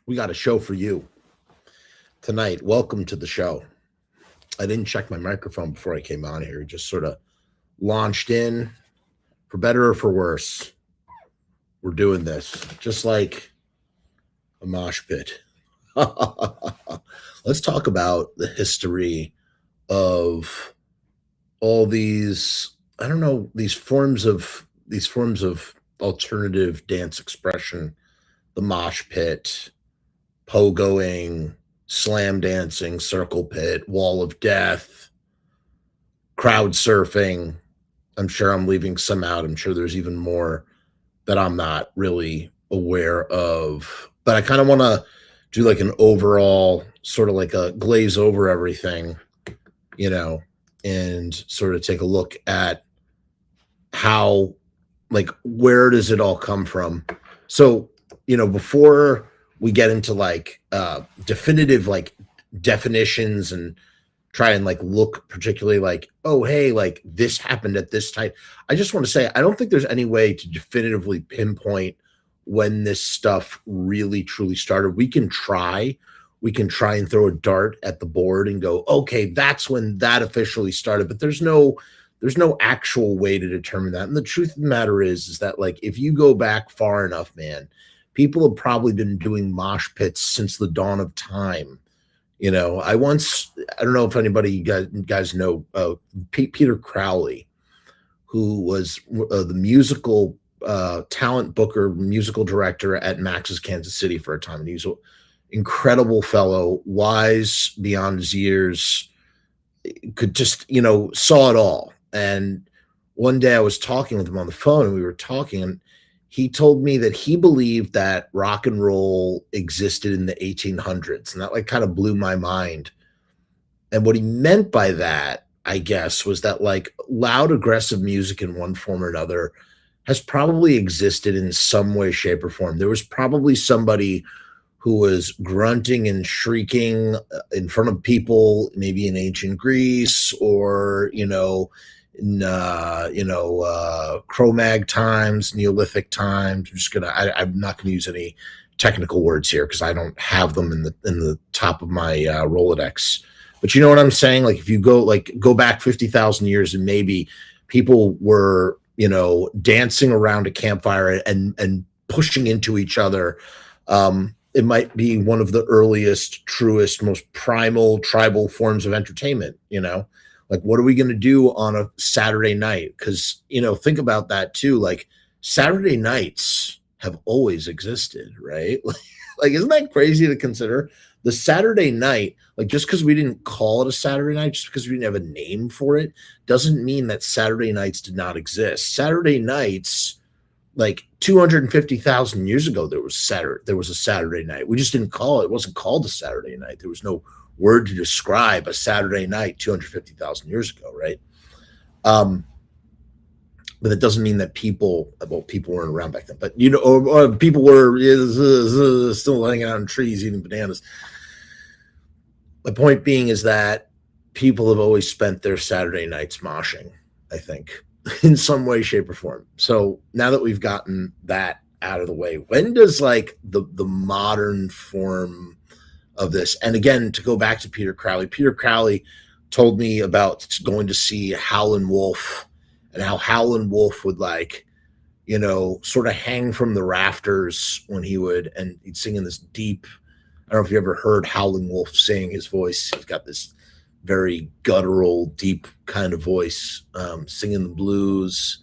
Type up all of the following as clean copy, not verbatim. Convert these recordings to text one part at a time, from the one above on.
We got a show for you tonight. Welcome to the show. I didn't check my microphone before I came on here. Just sort of launched in. For better or for worse, we're doing this just like a mosh pit. Let's talk about the history of all these, I don't know, these forms of alternative dance expression, the mosh pit, pogoing, slam dancing, circle pit, wall of death, crowd surfing. I'm sure I'm leaving some out. I'm sure there's even more that I'm not really aware of. But I kind of want to do like an overall sort of like a glaze over everything, you know, and sort of take a look at how, like, where does it all come from? So, before we get into like definitive like definitions and try and like look particularly like, oh, hey, like this happened at this time. I just want to say, I don't think there's any way to definitively pinpoint when this stuff really truly started. We can try and throw a dart at the board and go, okay, that's when that officially started. But there's no actual way to determine that. And the truth of the matter is that like if you go back far enough, man, people have probably been doing mosh pits since the dawn of time. I don't know if anybody you guys know Peter Crowley, who was the musical talent booker, musical director at Max's Kansas City for a time. And he was an incredible fellow, wise beyond his years, could just, saw it all. And one day I was talking with him on the phone and we were talking, and he told me that he believed that rock and roll existed in the 1800s. And that like kind of blew my mind. And what he meant by that, I guess, was that like loud, aggressive music in one form or another has probably existed in some way, shape, or form. There was probably somebody who was grunting and shrieking in front of people, maybe in ancient Greece or, in Cro-Mag times, Neolithic times. I'm not gonna use any technical words here because I don't have them in the top of my Rolodex. But you know what I'm saying? Like if you go back 50,000 years and maybe people were dancing around a campfire and pushing into each other. It might be one of the earliest, truest, most primal tribal forms of entertainment. Like what are we going to do on a Saturday night? Because think about that too. Like Saturday nights have always existed, right? Like isn't that crazy to consider? The Saturday night, like just because we didn't call it a Saturday night, just because we didn't have a name for it, doesn't mean that Saturday nights did not exist. Saturday nights, like 250,000 years ago, there was a Saturday night. We just didn't call it. It wasn't called a Saturday night. There was no word to describe a Saturday night 250,000 years ago, right? But that doesn't mean that people weren't around back then. But or people were still hanging out in trees eating bananas. My point being is that people have always spent their Saturday nights moshing, I think, in some way, shape, or form. So now that we've gotten that out of the way, when does like the modern form of this? And again, to go back to Peter Crowley told me about going to see Howlin' Wolf and how Howlin' Wolf would like, sort of hang from the rafters when he'd sing in this deep, I don't know if you ever heard Howlin' Wolf sing. His voice, he's got this very guttural, deep kind of voice, singing the blues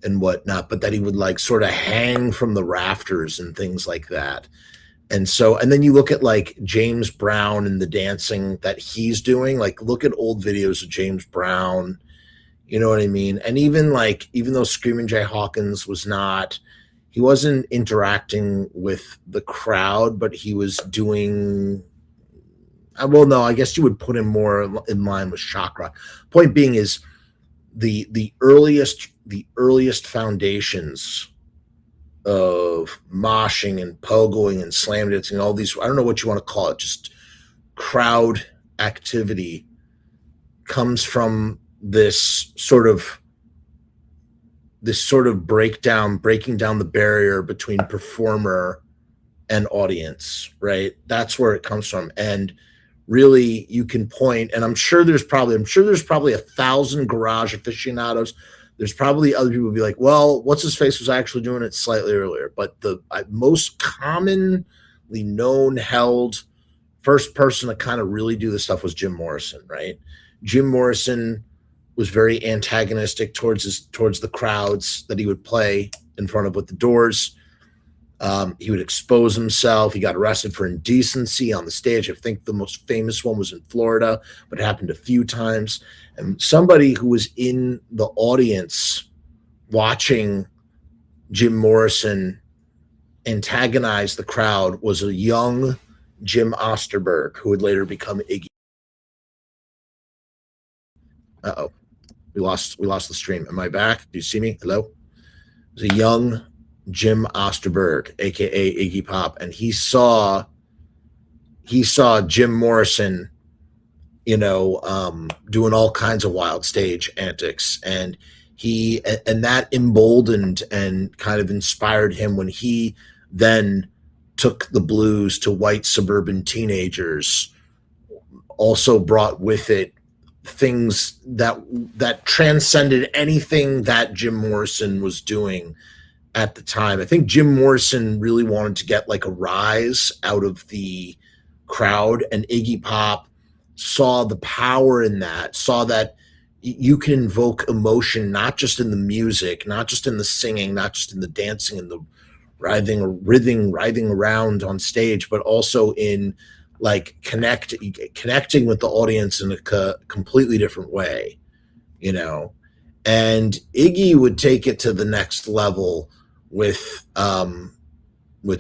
and whatnot, but that he would like sort of hang from the rafters and things like that. And then you look at like James Brown and the dancing that he's doing, like look at old videos of James Brown, you know what I mean? And even though Screamin' Jay Hawkins he wasn't interacting with the crowd, but he was doing, well, no, I guess you would put him more in line with shock rock. Point being is the earliest foundations of moshing and pogoing and slam dancing, all these, I don't know what you want to call it, just crowd activity comes from this sort of breaking down the barrier between performer and audience, right? That's where it comes from. And really you can point, and I'm sure there's probably 1,000 garage aficionados. There's probably other people who be like, well, what's his face was actually doing it slightly earlier. But the most commonly known, held first person to kind of really do this stuff was Jim Morrison, right? Jim Morrison was very antagonistic towards the crowds that he would play in front of with the Doors. He would expose himself. He got arrested for indecency on the stage. I think the most famous one was in Florida, but it happened a few times. And somebody who was in the audience watching Jim Morrison antagonize the crowd was a young Jim Osterberg, who would later become Iggy. Uh-oh. We lost the stream. Am I back? Do you see me? Hello? It was a young Jim Osterberg, aka Iggy Pop, and he saw Jim Morrison, doing all kinds of wild stage antics, and that emboldened and kind of inspired him when he then took the blues to white suburban teenagers. Also brought with it things that transcended anything that Jim Morrison was doing at the time. I think Jim Morrison really wanted to get like a rise out of the crowd, and Iggy Pop saw the power in that, saw that you can invoke emotion, not just in the music, not just in the singing, not just in the dancing and the writhing around on stage, but also in like connecting with the audience in a completely different way, and Iggy would take it to the next level with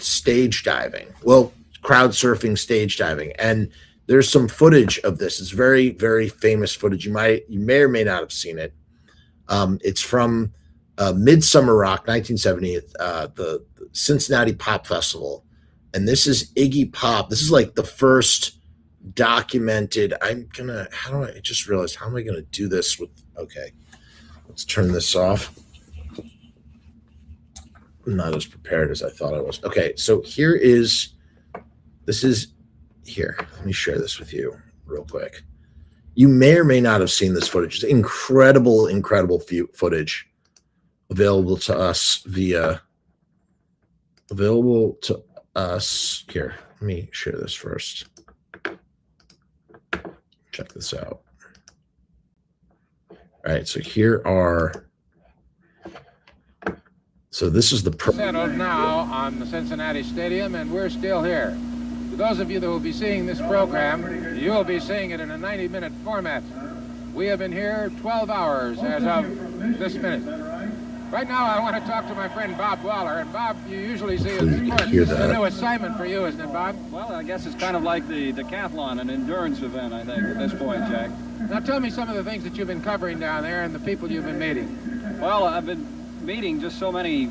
stage diving. Well, crowd surfing, stage diving. And there's some footage of this. It's very, very famous footage. You may or may not have seen it. It's from Midsummer Rock, 1970, the Cincinnati Pop Festival. And this is Iggy Pop. This is like the first documented. I just realized, how am I going to do this with, okay, let's turn this off. I'm not as prepared as I thought I was. Okay, so here. Let me share this with you real quick. You may or may not have seen this footage. It's incredible footage available to us here. Let me share this first. Check this out. All right, so this is the settled now on the Cincinnati Stadium, and we're still here. For those of you that will be seeing this program, you will be seeing it in a 90-minute format. We have been here 12 hours as of this minute. Right now, I want to talk to my friend Bob Waller. And Bob, you usually see it. Of course, this is a new assignment for you, isn't it, Bob? Well, I guess it's kind of like the decathlon, an endurance event, I think, at this point, Jack. Now, tell me some of the things that you've been covering down there and the people you've been meeting. Well, I've been meeting just so many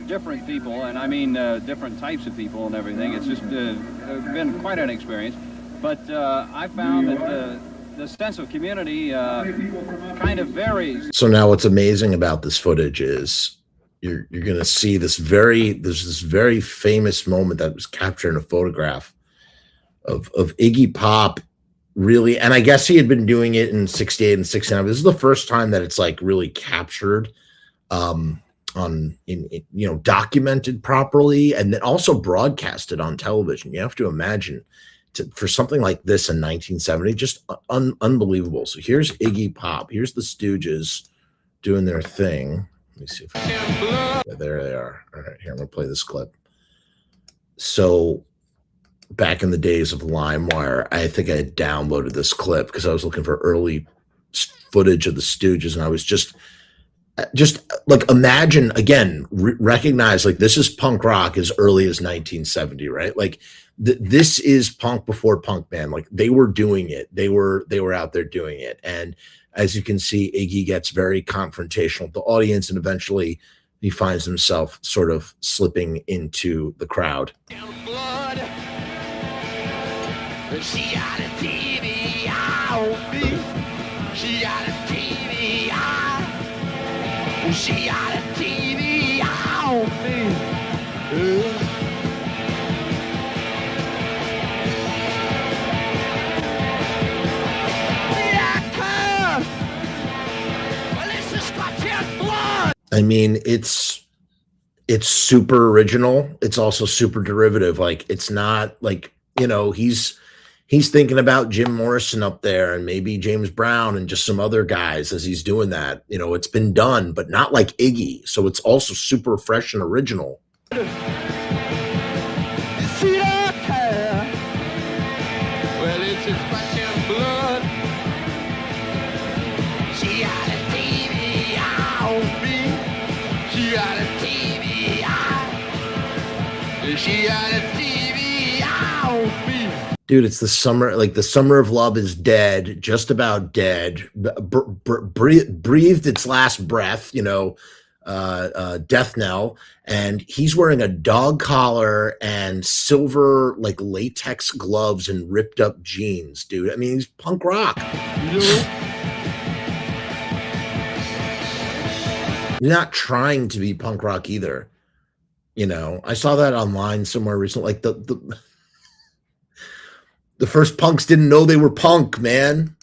different people, and I mean different types of people and everything. It's just been quite an experience. But I found that the sense of community kind of varies. So now what's amazing about this footage is you're going to see there's this very famous moment that was captured in a photograph of Iggy Pop, really, and I guess he had been doing it in 68 and 69. This is the first time that it's like really captured, documented properly, and then also broadcasted on television. You have to imagine for something like this in 1970, just unbelievable. So here's Iggy Pop. Here's the Stooges doing their thing. Let me see if there they are. All right, here, I'm gonna play this clip. So back in the days of LimeWire, I think I had downloaded this clip because I was looking for early footage of the Stooges, and I was just like, imagine again, recognize like this is punk rock as early as 1970, right? Like this is punk before punk, man. Like they were doing it. They were out there doing it. And as you can see, Iggy gets very confrontational with the audience, and eventually he finds himself sort of slipping into the crowd. Blood. She got a TV on me. She got a TV on. She got a TV on me. I mean, it's super original. It's also super derivative. Like, it's not like, he's thinking about Jim Morrison up there and maybe James Brown and just some other guys as he's doing that. It's been done, but not like Iggy. So it's also super fresh and original. See that cat? Well, it's his flesh and blood. She got a TV on me. She got a TV on. She got a TV on me. Dude, it's the summer, like the summer of love is dead, just about dead, breathed its last breath, death knell. And he's wearing a dog collar and silver, like latex gloves and ripped up jeans, dude. I mean, he's punk rock. You're not trying to be punk rock either. I saw that online somewhere recently. Like the first punks didn't know they were punk, man.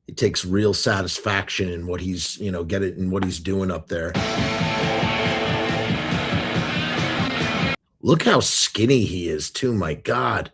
It takes real satisfaction in what he's, get it in what he's doing up there. Look how skinny he is too, my God.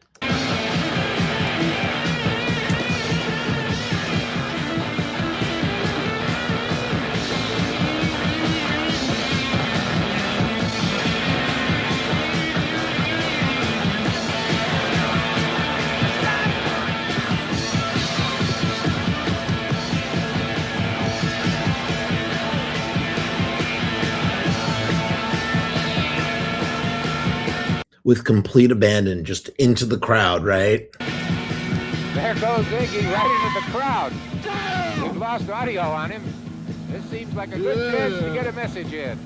With complete abandon, just into the crowd, right? There goes Iggy right into the crowd. We've lost audio on him. This seems like a good chance to get a message in.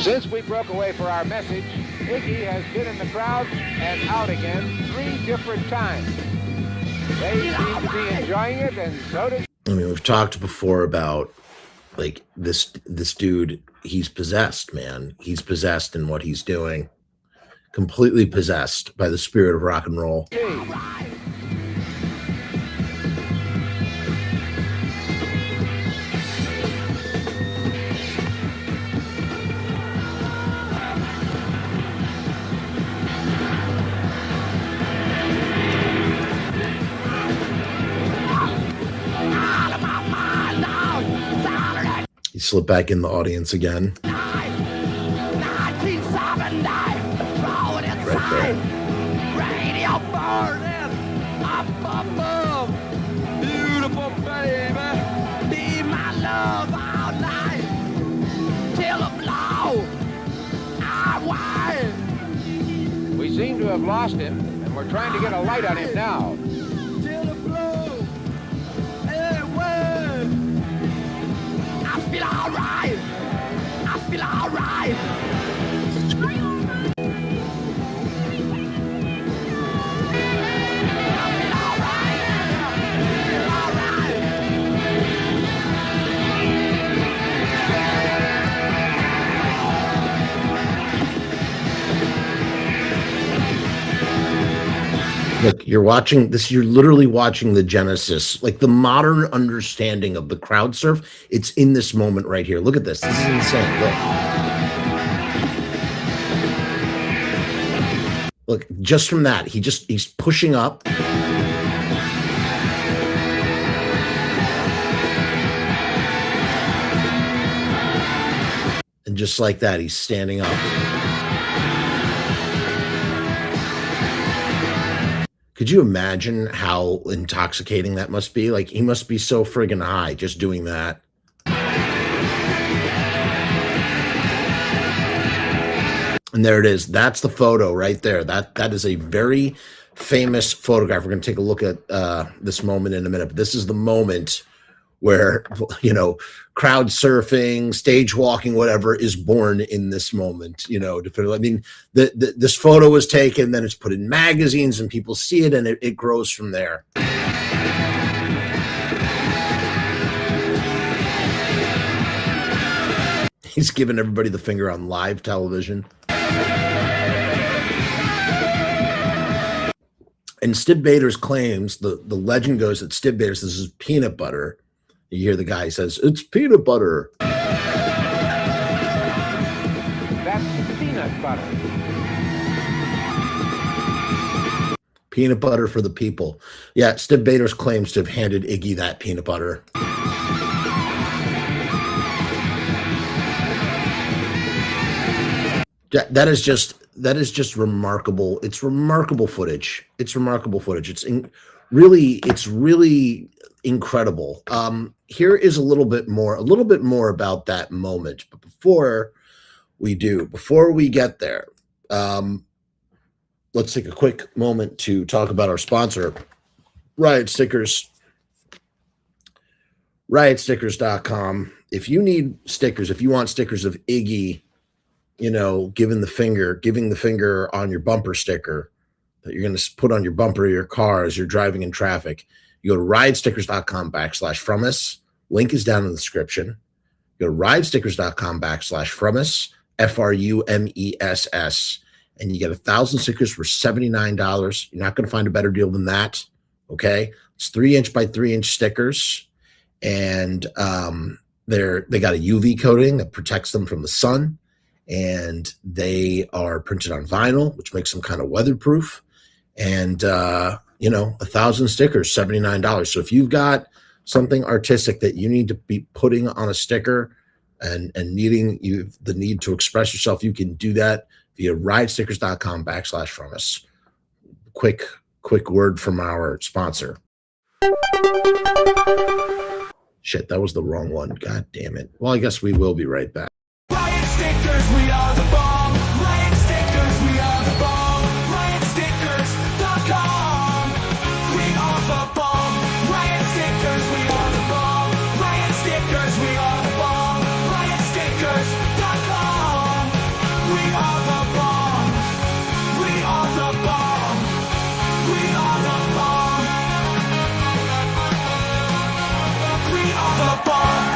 Since we broke away for our message, Iggy has been in the crowd and out again 3 different times. They seem to be enjoying it, and so does. I mean, we've talked before about like this dude. He's possessed, man. He's possessed in what he's doing. Completely possessed by the spirit of rock and roll. He slipped back in the audience again. Right there. Radio burning up above. Beautiful baby, be my love all night till the blow. We seem to have lost him, and we're trying to get a light on him now. Till the blow. Anyway, I feel all right. I feel all right. Look, you're watching this. You're literally watching the genesis, like the modern understanding of the crowd surf. It's in this moment right here. Look at this. This is insane. Look, just from that, he's pushing up. And just like that, he's standing up. Could you imagine how intoxicating that must be? Like, he must be so friggin' high just doing that. And there it is. That's the photo right there. That is a very famous photograph. We're going to take a look at this moment in a minute. But this is the moment where, crowd surfing, stage walking, whatever, is born in this moment. I mean, this photo was taken, then it's put in magazines, and people see it, and it grows from there. He's giving everybody the finger on live television. And Stib Bader's claims, the legend goes that Stib Bader's, this is peanut butter. You hear the guy, he says, it's peanut butter. That's peanut butter. Peanut butter for the people. Yeah, Stib Bader's claims to have handed Iggy that peanut butter. That is just remarkable. It's remarkable footage. It's remarkable footage. It's really incredible. Here is a little bit more about that moment. But before we get there, let's take a quick moment to talk about our sponsor, Riot Stickers. RiotStickers.com. If you need stickers, if you want stickers of Iggy, giving the finger on your bumper sticker that you're going to put on your bumper of your car as you're driving in traffic, you go to riotstickers.com/Frumess. Link is down in the description. Go to riotstickers.com/Frumess, FRUMESS, and you get 1,000 stickers for $79. You're not going to find a better deal than that. Okay. It's 3-inch by 3-inch stickers. And they got a UV coating that protects them from the sun. And they are printed on vinyl, which makes them kind of weatherproof. And, 1,000 stickers, $79. So if you've got something artistic that you need to be putting on a sticker and needing the need to express yourself, you can do that via riotstickers.com/Frumess. Quick word from our sponsor. Shit, that was the wrong one. God damn it. Well, I guess we will be right back. Riot Stickers, we are the bomb. Riot Stickers, we are the bomb. RiotStickers.com. We are the bomb. Riot Stickers, we are the bomb. Riot Stickers, we are the bomb. RiotStickers.com. We are the bomb. We are the bomb. We are the bomb. We are the bomb.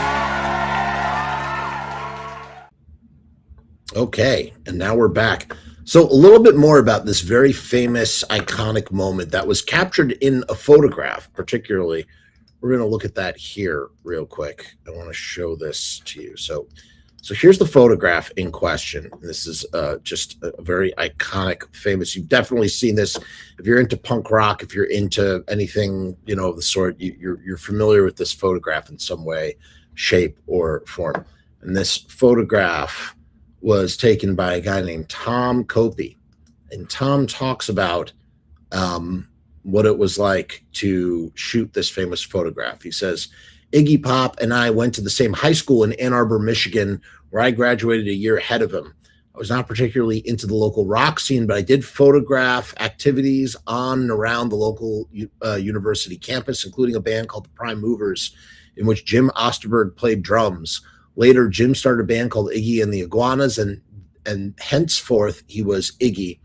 Okay, and now we're back. So a little bit more about this very famous, iconic moment that was captured in a photograph, particularly. We're going to look at that here real quick. I want to show this to you. So here's the photograph in question. This is just a very iconic, famous. You've definitely seen this. If you're into punk rock, if you're into anything, of the sort, you're familiar with this photograph in some way, shape, or form. And this photograph was taken by a guy named Tom Copey. And Tom talks about what it was like to shoot this famous photograph. He says, Iggy Pop and I went to the same high school in Ann Arbor, Michigan, where I graduated a year ahead of him. I was not particularly into the local rock scene, but I did photograph activities on and around the local university campus, including a band called the Prime Movers, in which Jim Osterberg played drums. Later, Jim started a band called Iggy and the Iguanas, and henceforth he was Iggy.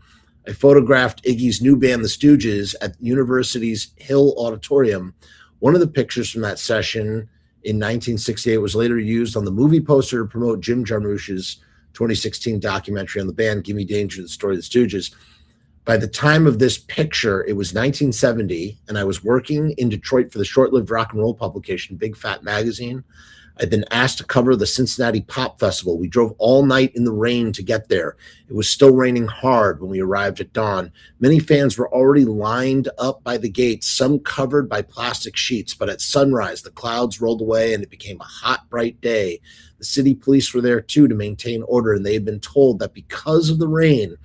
I photographed Iggy's new band, the Stooges, at the university's Hill Auditorium. One of the pictures from that session in 1968 was later used on the movie poster to promote Jim Jarmusch's 2016 documentary on the band, Gimme Danger, the Story of the Stooges. By the time of this picture, it was 1970, and I was working in Detroit for the short-lived rock and roll publication, Big Fat Magazine. I'd been asked to cover the Cincinnati Pop Festival. We drove all night in the rain to get there. It was still raining hard when we arrived at dawn. Many fans were already lined up by the gates, some covered by plastic sheets. But at sunrise, the clouds rolled away and it became a hot, bright day. The city police were there, too, to maintain order, and they had been told that because of the rain,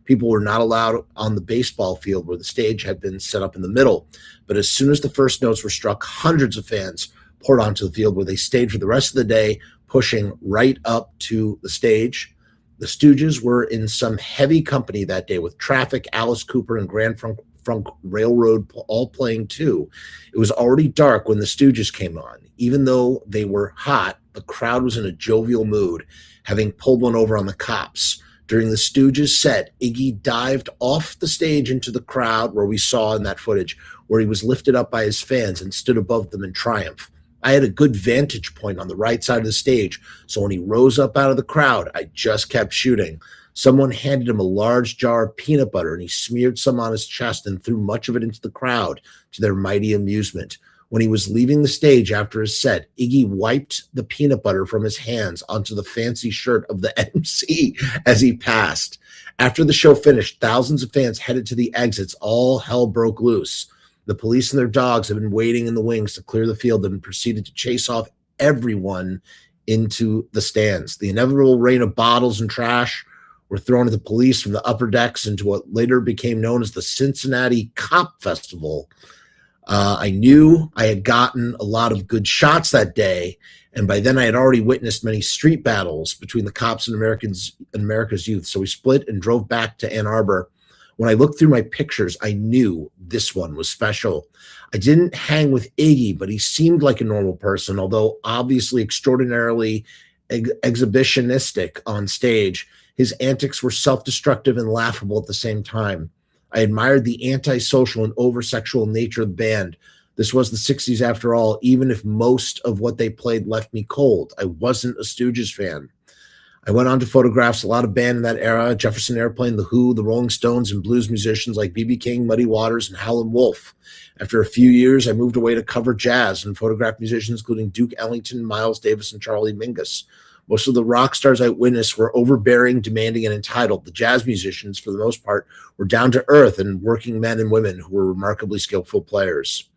people were not allowed on the baseball field where the stage had been set up in the middle. But as soon as the first notes were struck, hundreds of fans poured onto the field, where they stayed for the rest of the day, pushing right up to the stage. The Stooges were in some heavy company that day, with Traffic, Alice Cooper, and Grand Funk Railroad all playing too. It was already dark when the Stooges came on. Even though they were hot, the crowd was in a jovial mood, having pulled one over on the cops. During the Stooges set, Iggy dived off the stage into the crowd, where we saw in that footage, where he was lifted up by his fans and stood above them in triumph. I had a good vantage point on the right side of the stage, so when he rose up out of the crowd, I just kept shooting. Someone handed him a large jar of peanut butter, and he smeared some on his chest and threw much of it into the crowd, to their mighty amusement. When he was leaving the stage after his set, Iggy wiped the peanut butter from his hands onto the fancy shirt of the MC as he passed. After the show finished, thousands of fans headed to the exits. All hell broke loose. The police and their dogs had been waiting in the wings to clear the field and proceeded to chase off everyone into the stands. The inevitable rain of bottles and trash were thrown at the police from the upper decks into what later became known as the Cincinnati Cop Festival. I knew I had gotten a lot of good shots that day, and by then I had already witnessed many street battles between the cops and America's youth. So we split and drove back to Ann Arbor. When I looked through my pictures, I knew this one was special. I didn't hang with Iggy, but he seemed like a normal person, although obviously extraordinarily exhibitionistic on stage. His antics were self-destructive and laughable at the same time. I admired the antisocial and over-sexual nature of the band. This was the 60s after all, even if most of what they played left me cold. I wasn't a Stooges fan. I went on to photograph a lot of band in that era: Jefferson Airplane, The Who, the Rolling Stones, and blues musicians like B.B. King, Muddy Waters, and Howlin' Wolf. After a few years, I moved away to cover jazz and photographed musicians including Duke Ellington, Miles Davis, and Charlie Mingus. Most of the rock stars I witnessed were overbearing, demanding, and entitled. The jazz musicians, for the most part, were down to earth and working men and women who were remarkably skillful players.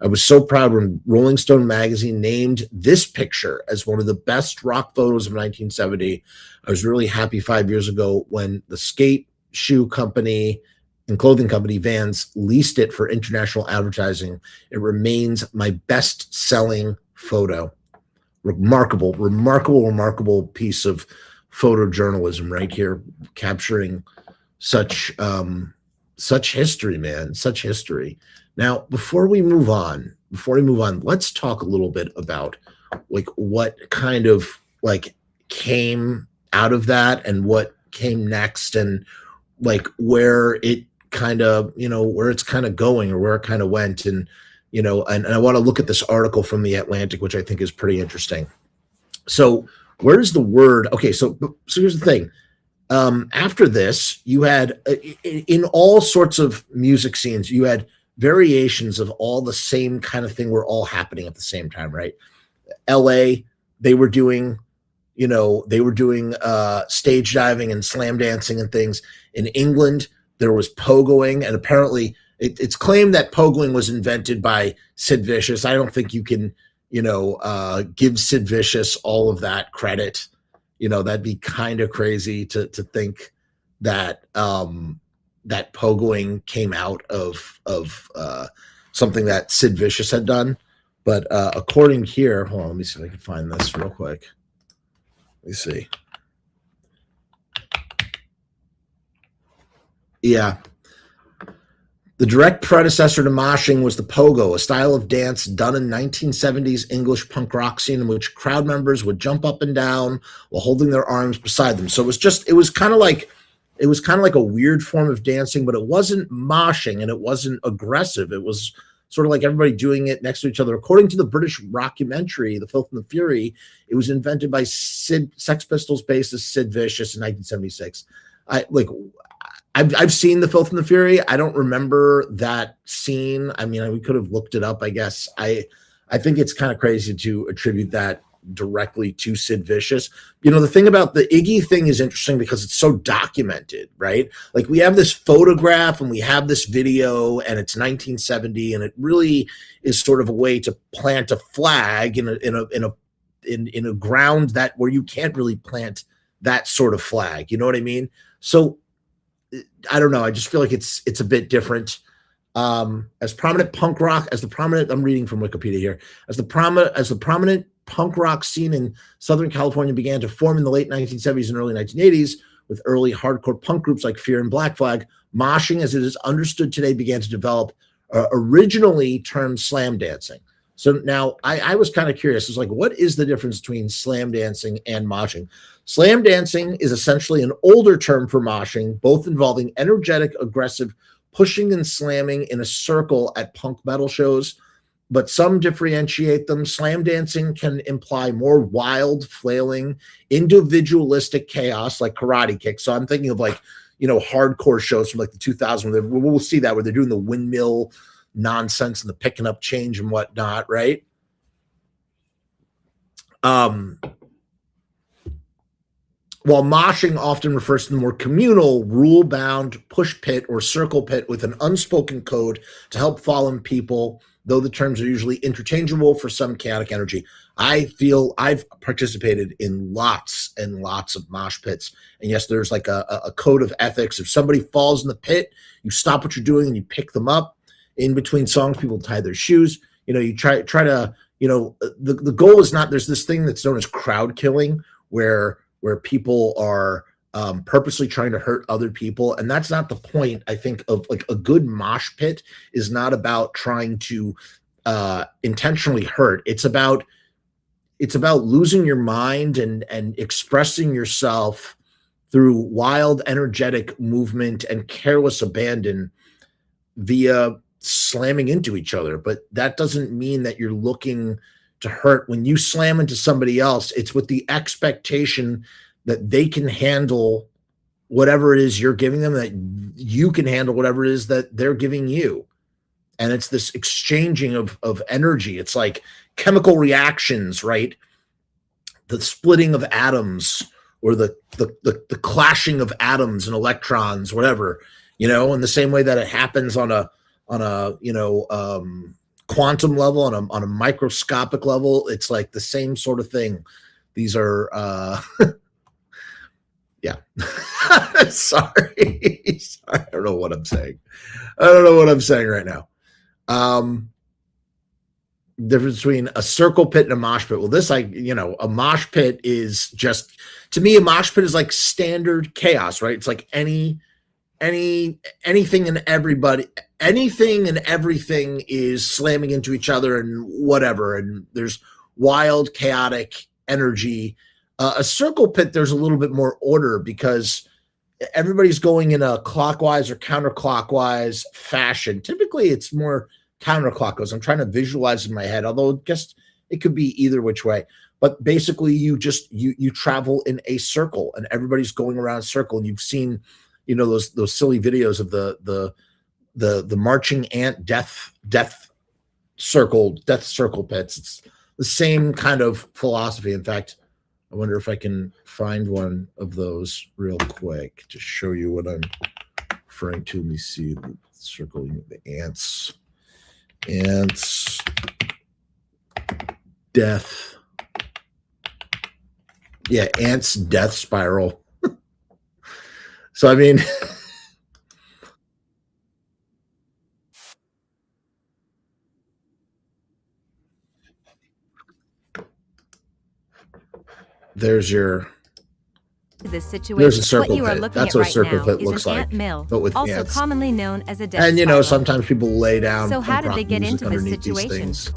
I was so proud when Rolling Stone magazine named this picture as one of the best rock photos of 1970. I was really happy 5 years ago when the skate shoe company and clothing company Vans leased it for international advertising. It remains my best-selling photo. Remarkable piece of photojournalism right here, capturing such history, man, such history. Now, before we move on, let's talk a little bit about like what kind of like came out of that and what came next, and like where it kind of, where it's kind of going or where it kind of went. And and I want to look at this article from The Atlantic, which I think is pretty interesting. So where's the word? Okay, so here's the thing. After this, you had, in all sorts of music scenes, you had variations of all the same kind of thing were all happening at the same time, right? LA, they were doing stage diving and slam dancing and things. In England, there was pogoing, and apparently it's claimed that pogoing was invented by Sid Vicious. I don't think you can, give Sid Vicious all of that credit. That'd be kind of crazy to think that that pogoing came out of something that Sid Vicious had done. But according here, hold on, let me see if I can find this real quick. Let me see. Yeah. The direct predecessor to moshing was the pogo, a style of dance done in 1970s English punk rock scene in which crowd members would jump up and down while holding their arms beside them. So it was kind of like a weird form of dancing, but it wasn't moshing and it wasn't aggressive. It was sort of like everybody doing it next to each other. According to the British rockumentary, The Filth and the Fury, it was invented by Sex Pistols bassist Sid Vicious in 1976. I've seen The Filth and the Fury. I don't remember that scene. I mean, we could have looked it up, I guess. I think it's kind of crazy to attribute that directly to Sid Vicious. The thing about the Iggy thing is interesting because it's so documented, right? Like we have this photograph and we have this video, and it's 1970, and it really is sort of a way to plant a flag in a ground that where you can't really plant that sort of flag. You know what I mean? So I don't know. I just feel like it's a bit different. I'm reading from Wikipedia here. As the prominent punk rock scene in Southern California began to form in the late 1970s and early 1980s, with early hardcore punk groups like Fear and Black Flag, moshing, as it is understood today, began to develop, originally termed slam dancing. So now I was kind of curious. It's like, what is the difference between slam dancing and moshing? Slam dancing is essentially an older term for moshing, both involving energetic, aggressive pushing and slamming in a circle at punk metal shows. but some differentiate them. Slam dancing can imply more wild, flailing, individualistic chaos like karate kicks. So I'm thinking of like, hardcore shows from like the 2000s. We'll see that where they're doing the windmill nonsense and the picking up change and whatnot, right? While moshing often refers to the more communal, rule-bound push pit or circle pit with an unspoken code to help fallen people, though the terms are usually interchangeable for some chaotic energy. I feel I've participated in lots and lots of mosh pits. And yes, there's like a code of ethics. If somebody falls in the pit, you stop what you're doing and you pick them up. In between songs, people tie their shoes. You try to, the goal is not, there's this thing that's known as crowd killing where people are purposely trying to hurt other people. And that's not the point, I think, of like a good mosh pit is not about trying to intentionally hurt. It's about losing your mind and expressing yourself through wild, energetic movement and careless abandon via slamming into each other. But that doesn't mean that you're looking to hurt. When you slam into somebody else, it's with the expectation that they can handle whatever it is you're giving them, that you can handle whatever it is that they're giving you. And it's this exchanging of energy. It's like chemical reactions, right? The splitting of atoms or the clashing of atoms and electrons, whatever, in the same way that it happens on a quantum level, on a microscopic level. It's like the same sort of thing. These are yeah. Sorry. I don't know what I'm saying. Right now. Difference between a circle pit and a mosh pit. Well, a mosh pit is just, to me, a mosh pit is like standard chaos, right? It's like anything and everything is slamming into each other and whatever. And there's wild, chaotic energy. A circle pit, there's a little bit more order because everybody's going in a clockwise or counterclockwise fashion. Typically, it's more counterclockwise. I'm trying to visualize in my head, although I guess it could be either which way. But basically, you travel in a circle, and everybody's going around a circle. And you've seen, those silly videos of the marching ant death circle pits. It's the same kind of philosophy. In fact, I wonder if I can find one of those real quick to show you what I'm referring to. Let me see the circle, the ants, death. Yeah, ants death spiral. So, I mean, there's this situation. There's a circle what you are pit. looking That's at what a right circle now pit is looks an like, ant mill, but with also ants. commonly known as a death And spiral. sometimes people lay down. So how did they get music into this underneath these situation? things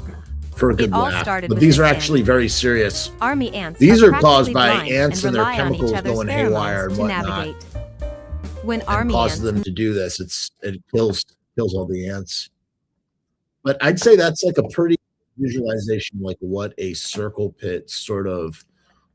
for a good It all laugh. started But with these this are ant. actually very serious. Army ants These are practically caused by blind ants and their rely on each chemicals other's going haywire and pheromones to whatnot. navigate. When And army causes ants them to do this. It kills all the ants. But I'd say that's like a pretty visualization, like what a circle pit sort of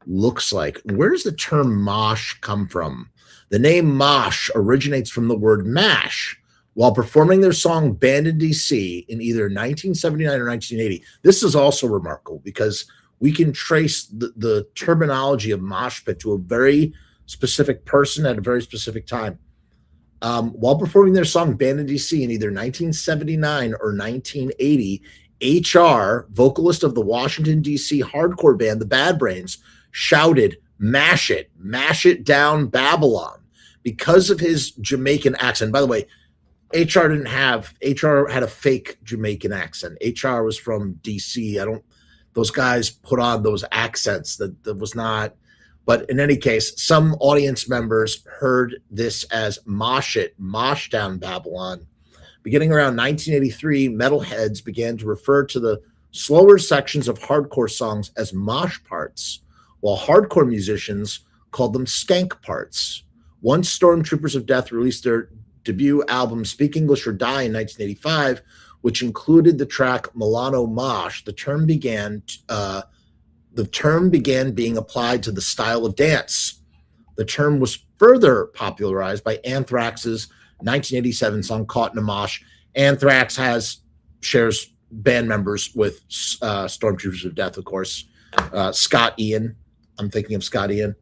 looks like. Where does the term mosh come from? The name mosh originates from the word mash. While performing their song Band in DC in either 1979 or 1980, this is also remarkable because we can trace the terminology of mosh pit to a very specific person at a very specific time. While performing their song Band in DC in either 1979 or 1980, HR, vocalist of the Washington, D.C. hardcore band The Bad Brains, shouted, mash it down, Babylon, because of his Jamaican accent. By the way, HR had a fake Jamaican accent. HR was from DC. Those guys put on those accents that was not, but in any case, some audience members heard this as mosh down Babylon. Beginning around 1983, metalheads began to refer to the slower sections of hardcore songs as mosh parts, while hardcore musicians called them skank parts. Once Stormtroopers of Death released their debut album Speak English or Die in 1985, which included the track Milano Mosh, the term began being applied to the style of dance. The term was further popularized by Anthrax's 1987 song Caught in a Mosh. Anthrax shares band members with Stormtroopers of Death, of course. Scott Ian. I'm thinking of Scott Ian.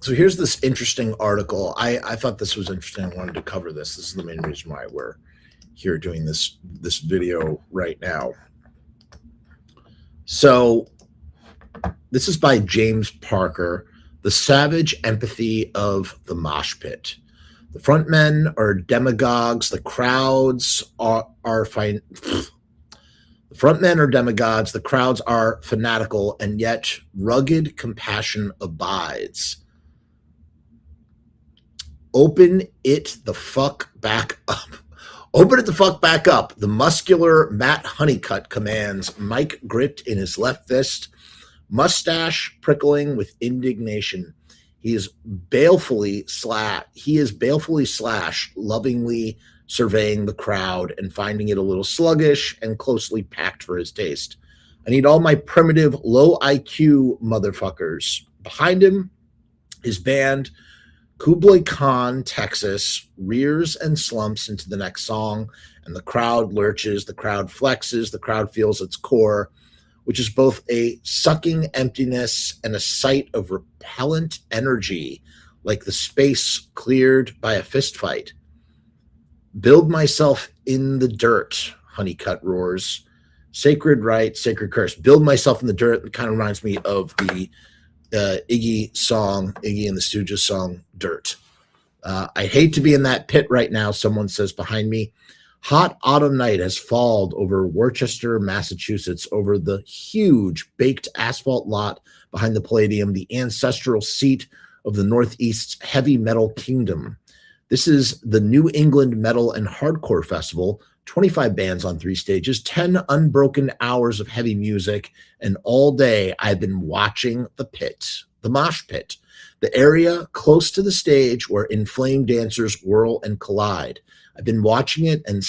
So here's this interesting article. I thought this was interesting. I wanted to cover this. This is the main reason why we're here doing this video right now. So this is by James Parker, The Savage Empathy of the Mosh Pit. The frontmen are demagogues. The crowds are fine. The frontmen are demagogues. The crowds are fanatical, and yet rugged compassion abides. Open it the fuck back up. Open it the fuck back up. The muscular Matt Honeycutt commands, mic gripped in his left fist, mustache prickling with indignation. He is balefully slash, lovingly surveying the crowd and finding it a little sluggish and closely packed for his taste. I need all my primitive, low IQ motherfuckers. Behind him, his band, Kublai Khan, Texas, rears and slumps into the next song, and the crowd lurches, the crowd flexes, the crowd feels its core, which is both a sucking emptiness and a sight of repellent energy, like the space cleared by a fistfight. Build myself in the dirt, Honeycutt roars. Sacred right, sacred curse. Build myself in the dirt. It kind of reminds me of the Iggy and the Stooges song, Dirt. I hate to be in that pit right now, someone says behind me. Hot autumn night has fallen over Worcester, Massachusetts, over the huge baked asphalt lot behind the Palladium, the ancestral seat of the Northeast's heavy metal kingdom. This is the New England Metal and Hardcore Festival, 25 bands on 3 stages, 10 unbroken hours of heavy music, and all day I've been watching the pit, the mosh pit, the area close to the stage where inflamed dancers whirl and collide. I've been watching it and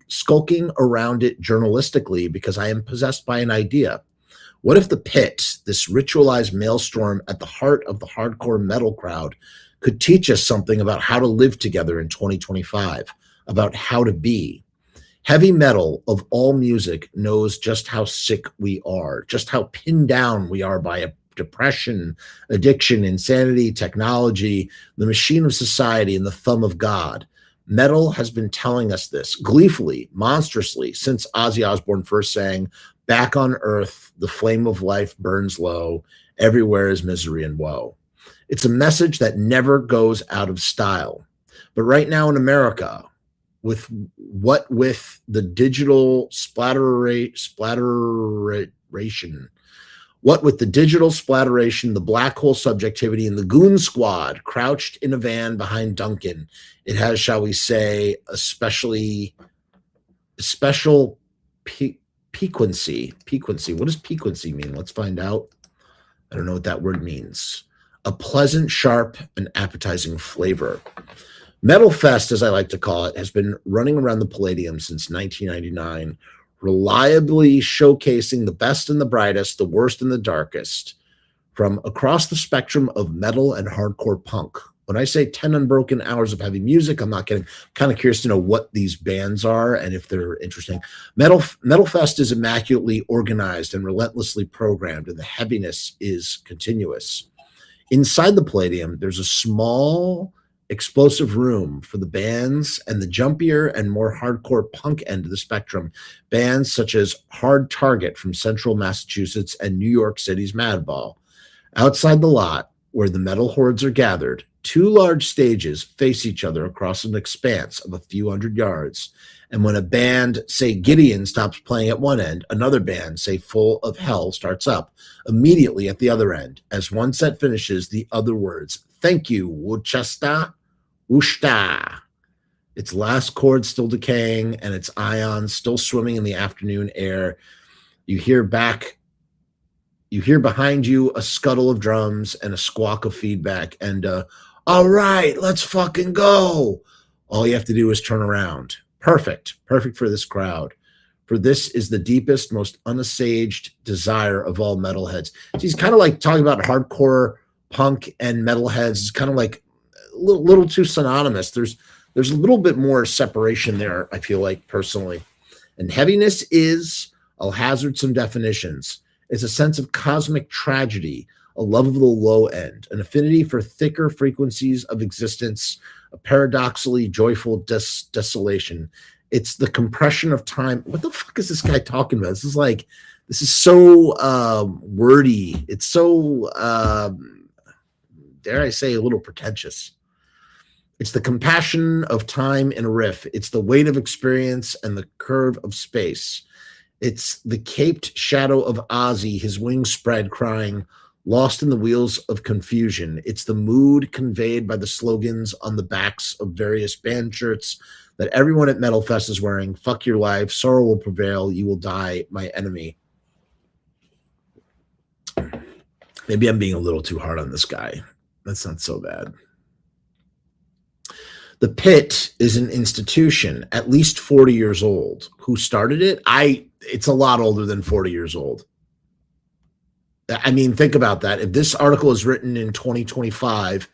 skulking around it journalistically because I am possessed by an idea. What if the pit, this ritualized maelstrom at the heart of the hardcore metal crowd, could teach us something about how to live together in 2025, about how to be? Heavy metal of all music knows just how sick we are, just how pinned down we are by depression, addiction, insanity, technology, the machine of society, and the thumb of God. Metal has been telling us this gleefully, monstrously, since Ozzy Osbourne first sang, "Back on Earth, the flame of life burns low, everywhere is misery and woe." It's a message that never goes out of style. But right now in America, with the digital splatteration, the black hole subjectivity, and the goon squad crouched in a van behind Duncan, it has, shall we say, a special piquancy. What does piquancy mean? Let's find out. I don't know what that word means. A pleasant, sharp, and appetizing flavor. Metal Fest, as I like to call it, has been running around the Palladium since 1999, reliably showcasing the best and the brightest, the worst and the darkest, from across the spectrum of metal and hardcore punk. When I say 10 unbroken hours of heavy music, I'm not kidding. Kind of curious to know what these bands are and if they're interesting. Metal Fest is immaculately organized and relentlessly programmed, and the heaviness is continuous. Inside the Palladium, there's a small, explosive room for the bands and the jumpier and more hardcore punk end of the spectrum. Bands such as Hard Target from Central Massachusetts and New York City's Madball. Outside the lot, where the metal hordes are gathered, 2 large stages face each other across an expanse of a few hundred yards. And when a band, say Gideon, stops playing at one end, another band, say Full of Hell, starts up immediately at the other end. As one set finishes, the other words, "Thank you, Worcester, Ushta." Its last chord still decaying and its ions still swimming in the afternoon air. You hear back You hear behind you a scuttle of drums and a squawk of feedback and all right, let's fucking go. All you have to do is turn around. Perfect for this crowd. For this is the deepest, most unassuaged desire of all metalheads. So he's kind of like talking about hardcore punk and metalheads. It's kind of like a little too synonymous. There's a little bit more separation there, I feel like, personally. And heaviness is, I'll hazard some definitions. It's a sense of cosmic tragedy, a love of the low end, an affinity for thicker frequencies of existence, a paradoxically joyful desolation. It's the compression of time. What the fuck is this guy talking about? This is so wordy. It's so, dare I say, a little pretentious. It's the compassion of time in a riff. It's the weight of experience and the curve of space. It's the caped shadow of Ozzy, his wings spread, crying, lost in the wheels of confusion. It's the mood conveyed by the slogans on the backs of various band shirts that everyone at Metal Fest is wearing. Fuck your life. Sorrow will prevail. You will die, my enemy. Maybe I'm being a little too hard on this guy. That's not so bad. The Pit is an institution, at least 40 years old. Who started it? It's a lot older than 40 years old. I mean, think about that. If this article is written in 2025,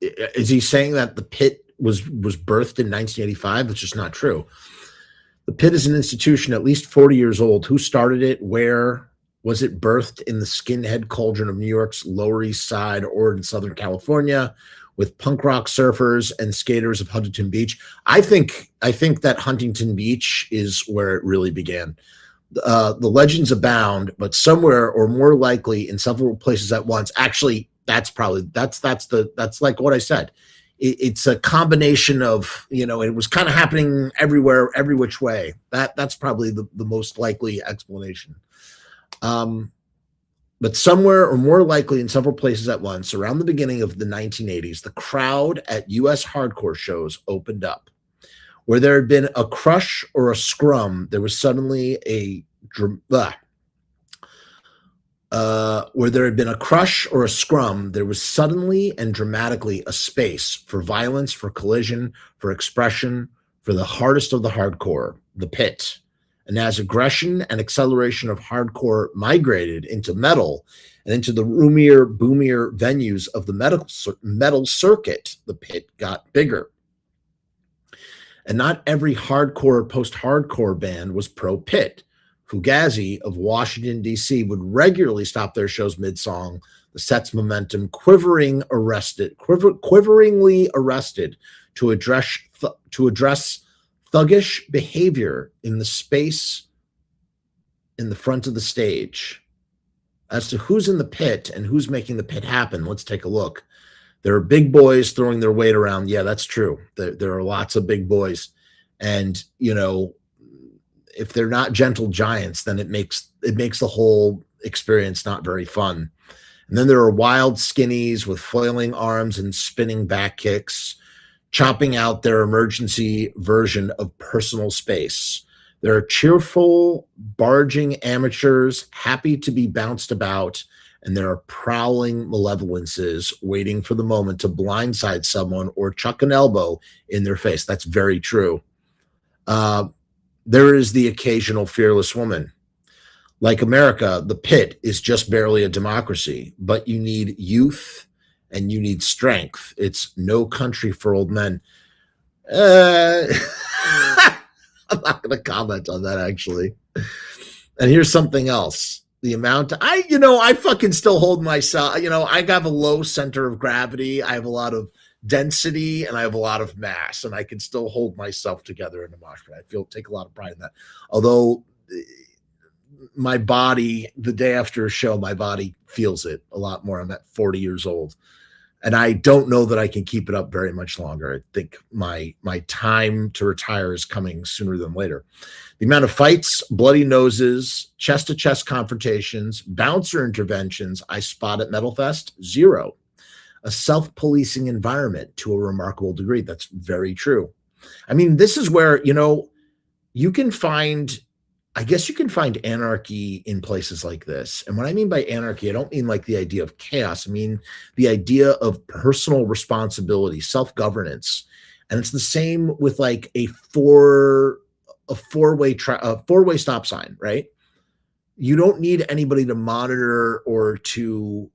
is he saying that the Pit was birthed in 1985? That's just not true. The Pit is an institution at least 40 years old. Who started it? Where? Was it birthed in the skinhead cauldron of New York's Lower East Side or in Southern California with punk rock surfers and skaters of Huntington Beach? I think that Huntington Beach is where it really began. The legends abound, but somewhere, or more likely in several places at once. Actually, that's like what I said. It's a combination of, it was kind of happening everywhere, every which way. That's probably the most likely explanation. But somewhere, or more likely in several places at once, around the beginning of the 1980s, the crowd at U.S. hardcore shows opened up. Where there had been a crush or a scrum, there was suddenly where there had been a crush or a scrum, there was suddenly and dramatically a space for violence, for collision, for expression, for the hardest of the hardcore, the Pit. And as aggression and acceleration of hardcore migrated into metal and into the roomier, boomier venues of the metal circuit, the Pit got bigger. And not every hardcore, post-hardcore band was pro-Pit. Fugazi of Washington, D.C. would regularly stop their shows mid-song, the set's momentum quiveringly arrested to address thuggish behavior in the space in the front of the stage. As to who's in the Pit and who's making the Pit happen, let's take a look. There are big boys throwing their weight around. Yeah, that's true. There are lots of big boys. And, if they're not gentle giants, then it makes the whole experience not very fun. And then there are wild skinnies with flailing arms and spinning back kicks, chopping out their emergency version of personal space. There are cheerful, barging amateurs happy to be bounced about, and there are prowling malevolences waiting for the moment to blindside someone or chuck an elbow in their face. That's very true. There is the occasional fearless woman. Like America, the Pit is just barely a democracy, but you need youth and you need strength. It's no country for old men. I'm not going to comment on that, actually. And here's something else. The amount I fucking still hold myself. I have a low center of gravity. I have a lot of density and I have a lot of mass, and I can still hold myself together in a mosh pit. Take a lot of pride in that. Although my body, the day after a show, my body feels it a lot more. I'm at 40 years old, and I don't know that I can keep it up very much longer. I think my time to retire is coming sooner than later. The amount of fights, bloody noses, chest-to-chest confrontations, bouncer interventions I spot at Metal Fest, 0. A self-policing environment to a remarkable degree. That's very true. I mean, this is where, you can find I guess you can find anarchy in places like this. And what I mean by anarchy, I don't mean like the idea of chaos. I mean the idea of personal responsibility, self-governance. And it's the same with like a four-way stop sign, right? You don't need anybody to monitor or to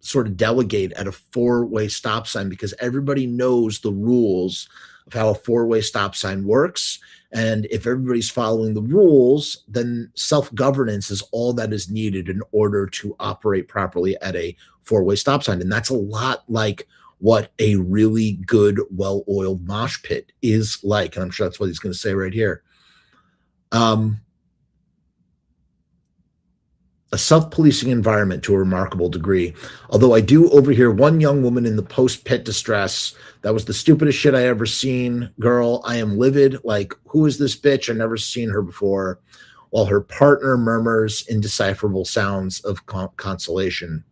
sort of delegate at a four-way stop sign, because everybody knows the rules of how a four-way stop sign works. And if everybody's following the rules, then self-governance is all that is needed in order to operate properly at a four-way stop sign. And that's a lot like what a really good, well-oiled mosh pit is like. And I'm sure that's what he's going to say right here. A self-policing environment to a remarkable degree. Although I do overhear one young woman in the post-pit distress, "That was the stupidest shit I ever seen. Girl, I am livid. Like, who is this bitch? I've never seen her before." While her partner murmurs indecipherable sounds of consolation.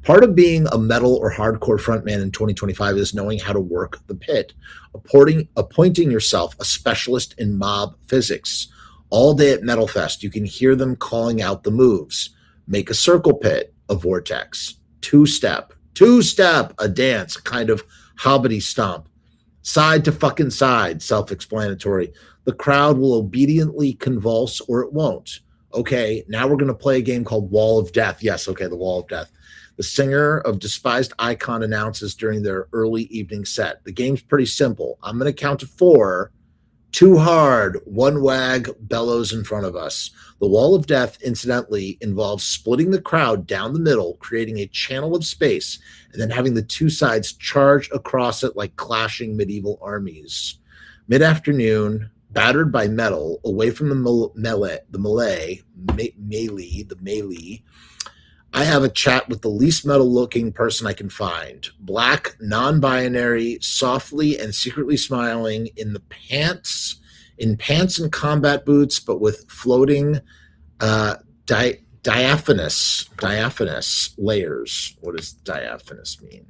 Part of being a metal or hardcore frontman in 2025 is knowing how to work the pit, appointing yourself a specialist in mob physics. All day at Metal Fest, you can hear them calling out the moves. Make a circle pit, a vortex, two-step, a dance, kind of hobbity stomp, side to fucking side, self-explanatory. The crowd will obediently convulse or it won't. Okay, now we're going to play a game called Wall of Death. Yes, okay, the Wall of Death. The singer of Despised Icon announces during their early evening set. The game's pretty simple. I'm going to count to 4. Too hard, one wag bellows in front of us. The Wall of Death, incidentally, involves splitting the crowd down the middle, creating a channel of space, and then having the two sides charge across it like clashing medieval armies. Mid-afternoon, battered by metal, away from the melee, I have a chat with the least metal-looking person I can find. Black, non-binary, softly and secretly smiling in pants and combat boots, but with floating diaphanous layers. What does diaphanous mean?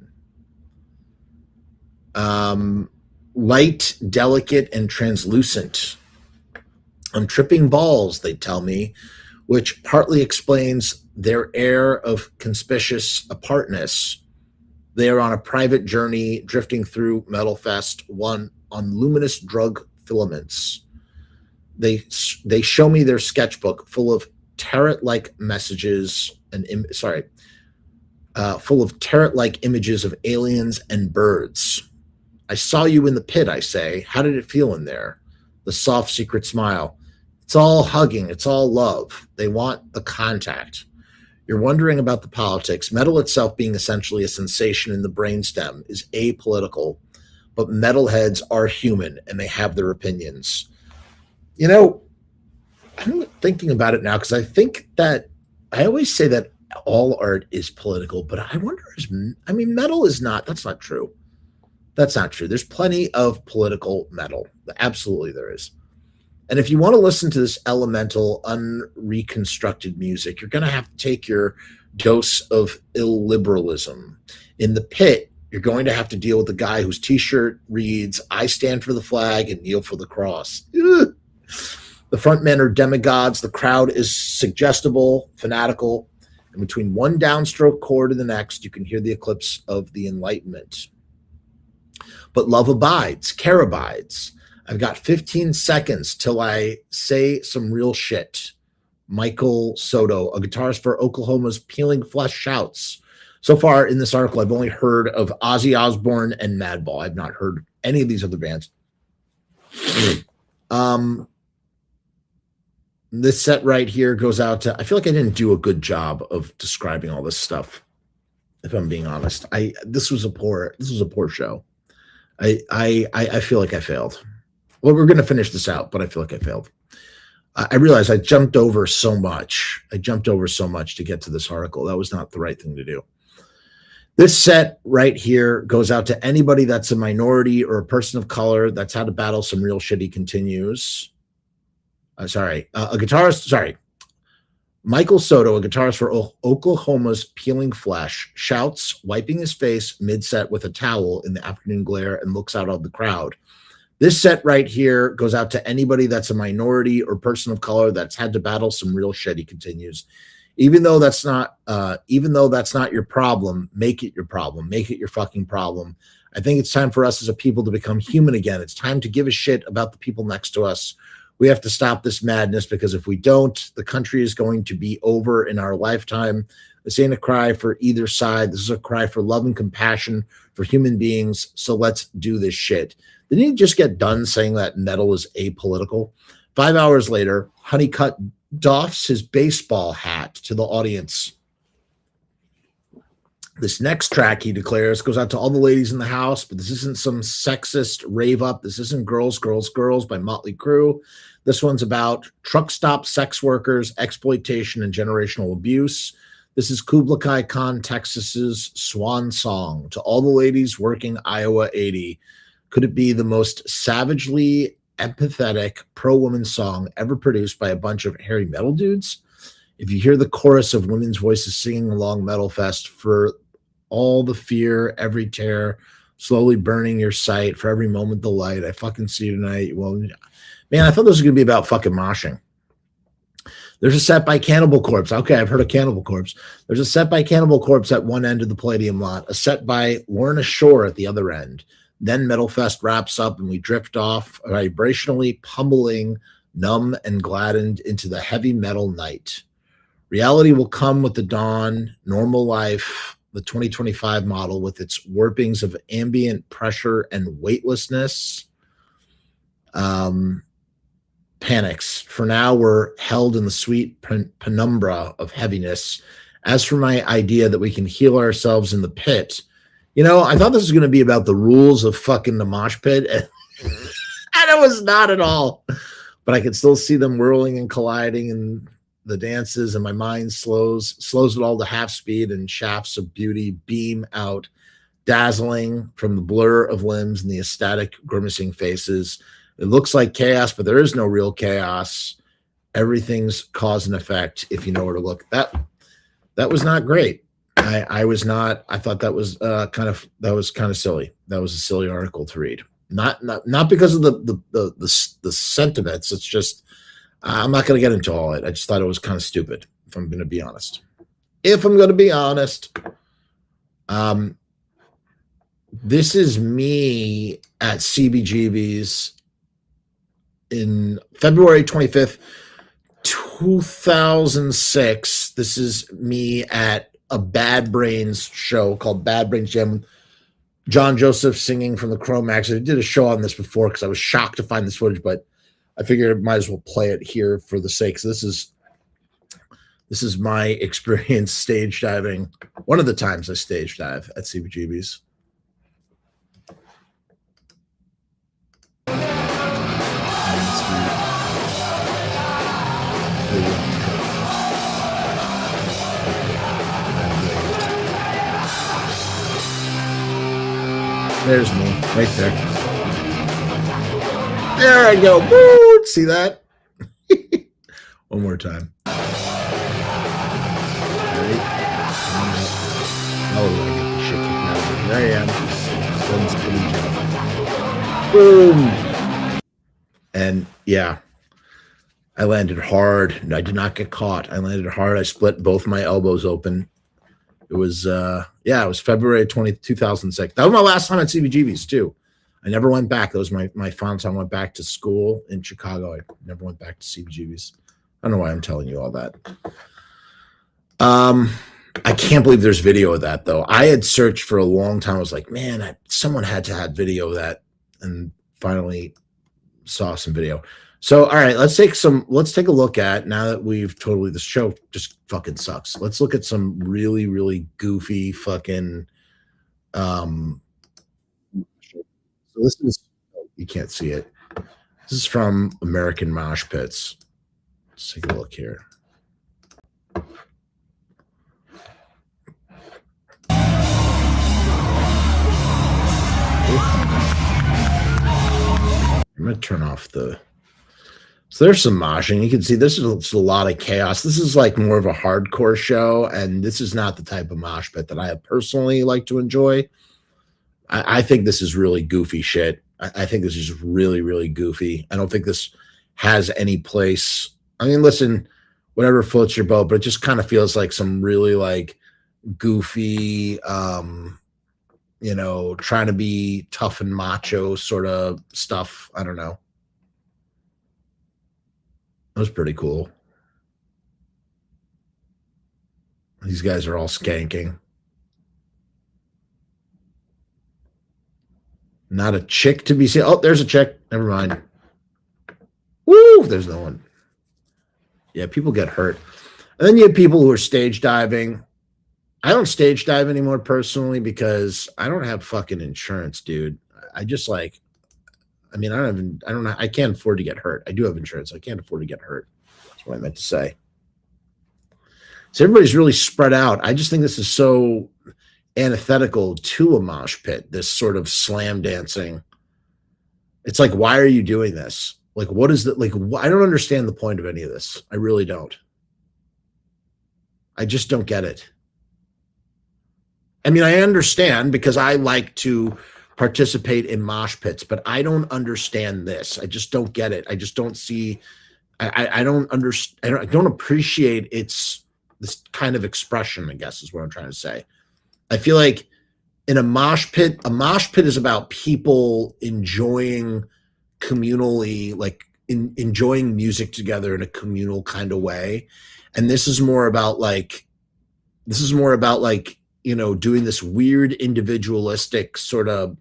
Light, delicate, and translucent. I'm tripping balls, they tell me, which partly explains their air of conspicuous apartness. They are on a private journey, drifting through Metal Fest, one on luminous drug filaments. They show me their sketchbook full of tarot-like messages and full of tarot-like images of aliens and birds. I saw you in the pit, I say. How did it feel in there? The soft, secret smile. It's all hugging. It's all love. They want the contact. You're wondering about the politics. Metal itself, being essentially a sensation in the brainstem, is apolitical, but metalheads are human and they have their opinions. You know, I'm thinking about it now because I think that I always say that all art is political, but I wonder, metal is not. That's not true. That's not true. There's plenty of political metal. Absolutely there is. And if you want to listen to this elemental, unreconstructed music, you're going to have to take your dose of illiberalism. In the pit, you're going to have to deal with the guy whose T-shirt reads, "I stand for the flag and kneel for the cross." Ugh. The front men are demigods. The crowd is suggestible, fanatical. And between one downstroke chord and the next, you can hear the eclipse of the Enlightenment. But love abides, care abides. I've got 15 seconds till I say some real shit. Michael Soto, a guitarist for Oklahoma's Peeling Flesh, shouts. So far in this article, I've only heard of Ozzy Osbourne and Madball. I've not heard any of these other bands. This set right here goes out to, I feel like I didn't do a good job of describing all this stuff, if I'm being honest. This was a poor show. I feel like I failed. Well, we're going to finish this out, but I feel like I failed. I realized I jumped over so much. to get to this article. That was not the right thing to do. This set right here goes out to anybody that's a minority or a person of color that's had to battle some real shit. He continues. Michael Soto, a guitarist for Oklahoma's Peeling Flesh, shouts, wiping his face mid-set with a towel in the afternoon glare, and looks out of the crowd. This set right here goes out to anybody that's a minority or person of color that's had to battle some real shit. He continues, even though that's not your problem, make it your problem. Make it your fucking problem. I think it's time for us as a people to become human again. It's time to give a shit about the people next to us. We have to stop this madness, because if we don't, the country is going to be over in our lifetime. This ain't a cry for either side. This is a cry for love and compassion for human beings. So let's do this shit. Didn't he just get done saying that metal is apolitical? 5 hours later, Honeycutt doffs his baseball hat to the audience. This next track, he declares, goes out to all the ladies in the house, but this isn't some sexist rave up. This isn't Girls, Girls, Girls by Motley Crue. This one's about truck stop sex workers, exploitation, and generational abuse. This is Kublai Khan, Texas's swan song to all the ladies working Iowa 80. Could it be the most savagely empathetic pro-woman song ever produced by a bunch of hairy metal dudes? If you hear the chorus of women's voices singing along Metal Fest, for all the fear, every tear, slowly burning your sight, for every moment the light, I fucking see you tonight. Well, man, I thought this was going to be about fucking moshing. There's a set by Cannibal Corpse. Okay, I've heard of Cannibal Corpse. There's a set by Cannibal Corpse at one end of the Palladium lot, a set by Lorna Shore at the other end. Then Metal Fest wraps up and we drift off, vibrationally pummeling, numb and gladdened into the heavy metal night. Reality will come with the dawn, normal life, the 2025 model with its warpings of ambient pressure and weightlessness. Panics. For now, we're held in the sweet penumbra of heaviness. As for my idea that we can heal ourselves in the pit, you know, I thought this was going to be about the rules of fucking the mosh pit, and it was not at all. But I could still see them whirling and colliding in the dances, and my mind slows it all to half speed, and shafts of beauty beam out, dazzling from the blur of limbs and the ecstatic grimacing faces. It looks like chaos, but there is no real chaos. Everything's cause and effect, if you know where to look. That was not great. I thought that was kind of silly. That was a silly article to read. Not because of the sentiments. It's just I'm not going to get into all it. I just thought it was kind of stupid, if I'm going to be honest. This is me at CBGB's in February 25th, 2006. This is me at a Bad Brains show called Bad Brains Jam. John Joseph singing from the Chromax. I did a show on this before because I was shocked to find this footage, but I figured I might as well play it here for the sake. So this is my experience stage diving. One of the times I stage dive at CBGB's. There's me, right there. There I go. Woo! See that? One more time. Right. Oh, I get the shit kicked out of me. There I am. Boom. And yeah, I landed hard. I did not get caught. I landed hard. I split both my elbows open. It was, it was February 20th, 2006. That was my last time at CBGB's too. I never went back. That was my final time. I went back to school in Chicago. I never went back to CBGB's. I don't know why I'm telling you all that. I can't believe there's video of that though. I had searched for a long time. I was like, man, someone had to have video of that, and finally saw some video. So, all right, let's take a look at, now that we've totally, this show just fucking sucks. Let's look at some really, really goofy fucking, so this is, you can't see it. This is from American Mosh Pits. Let's take a look here. I'm going to turn off the... So there's some moshing. You can see this is a lot of chaos. This is like more of a hardcore show, and this is not the type of mosh pit that I personally like to enjoy. I think this is really goofy shit. I think this is really, really goofy. I don't think this has any place. I mean, listen, whatever floats your boat, but it just kind of feels like some really like goofy, trying to be tough and macho sort of stuff. I don't know. It was pretty cool. These guys are all skanking. Not a chick to be seen. Oh, there's a chick. Never mind. Woo! There's no one. Yeah, people get hurt. And then you have people who are stage diving. I don't stage dive anymore personally because I don't have fucking insurance, dude. I just like, I mean, I can't afford to get hurt. I do have insurance. I can't afford to get hurt. That's what I meant to say. So everybody's really spread out. I just think this is so antithetical to a mosh pit, this sort of slam dancing. It's like, why are you doing this? Like, what is that? Like, I don't understand the point of any of this. I really don't. I just don't get it. I mean, I understand because I like to participate in mosh pits, but I don't understand this. I just don't get it. I just don't see. I don't understand. I don't appreciate this kind of expression, I guess is what I'm trying to say. I feel like in a mosh pit is about people enjoying communally, like enjoying music together in a communal kind of way. And this is more about like, doing this weird individualistic sort of,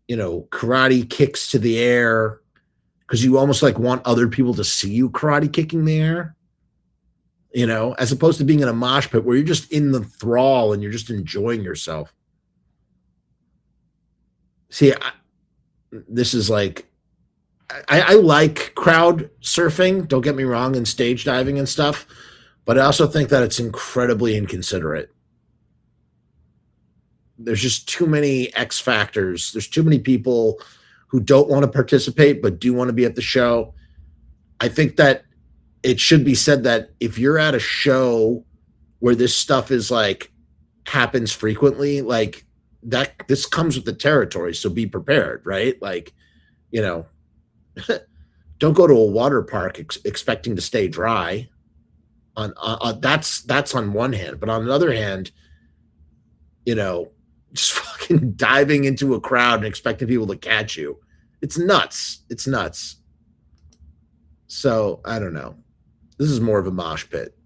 karate kicks to the air because you almost like want other people to see you karate kicking the air, as opposed to being in a mosh pit where you're just in the thrall and you're just enjoying yourself. See, this is like, I like crowd surfing, don't get me wrong, and stage diving and stuff, but I also think that it's incredibly inconsiderate. There's just too many X factors. There's too many people who don't want to participate but do want to be at the show. I think that it should be said that if you're at a show where this stuff is like happens frequently, like that, this comes with the territory. So be prepared, right? Like, don't go to a water park expecting to stay dry. That's on one hand, but on the other hand, just fucking diving into a crowd and expecting people to catch you. It's nuts. It's nuts. So I don't know. This is more of a mosh pit.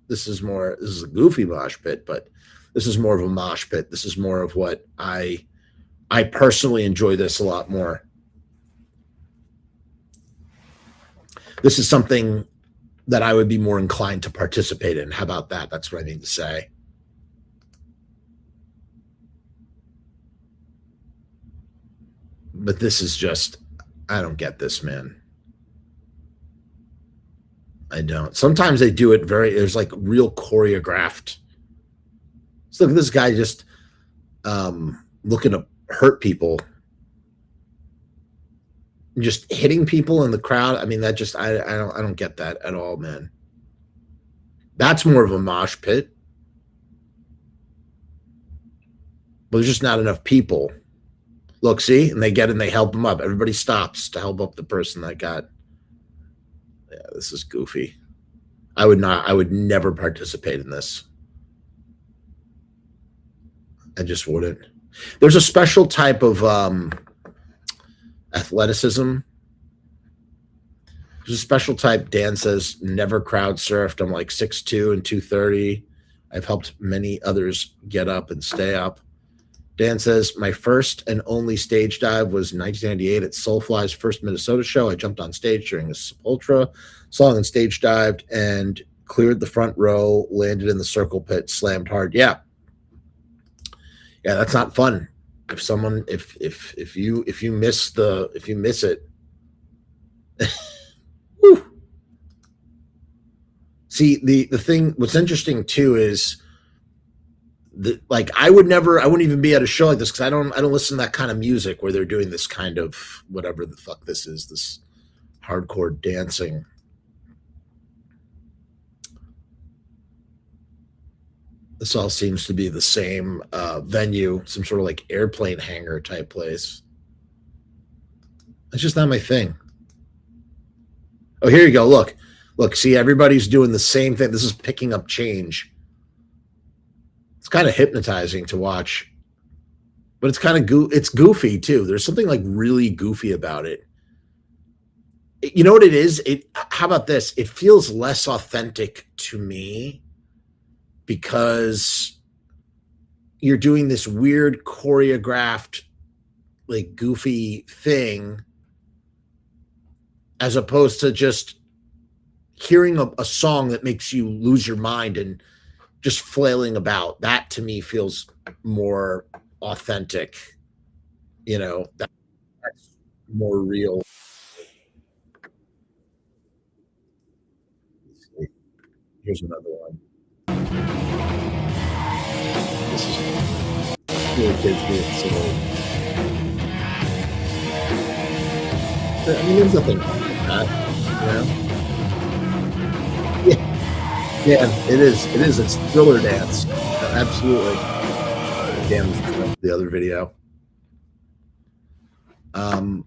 This is a goofy mosh pit, but this is more of a mosh pit. This is more of what I personally enjoy this a lot more. This is something that I would be more inclined to participate in. How about that? That's what I mean to say. But this is just, I don't get this, man. I don't. Sometimes they do it there's like real choreographed. So look at this guy just looking to hurt people. Just hitting people in the crowd. I mean, that just, I don't get that at all, man. That's more of a mosh pit. But there's just not enough people. Look, see? And they get in, they help them up. Everybody stops to help up the person that got. Yeah, this is goofy. I would never participate in this. I just wouldn't. There's a special type of athleticism. There's a special type. Dan says, never crowd surfed. I'm like 6'2" and 230. I've helped many others get up and stay up. Dan says, my first and only stage dive was 1998 at Soulfly's first Minnesota show. I jumped on stage during a Sepultura song and stage dived and cleared the front row, landed in the circle pit, slammed hard. Yeah. Yeah, that's not fun. If you miss it. See, the thing, what's interesting too is like I wouldn't even be at a show like this because I don't listen to that kind of music where they're doing this kind of whatever the fuck this is, this hardcore dancing. This all seems to be the same venue, some sort of like airplane hangar type place. It's just not my thing. Oh, here you go. Look. See, everybody's doing the same thing. This is picking up change. It's kind of hypnotizing to watch. But it's kind of it's goofy too. There's something like really goofy about it. You know what it is? How about this? It feels less authentic to me because you're doing this weird choreographed, like goofy thing, as opposed to just hearing a song that makes you lose your mind and just flailing about. That to me feels more authentic. You know, that's more real. Here's another one. This is really kids being silly. I mean, there's nothing wrong with that, you know? Yeah, it is. It's thriller dance. Absolutely. Damn, the other video. No,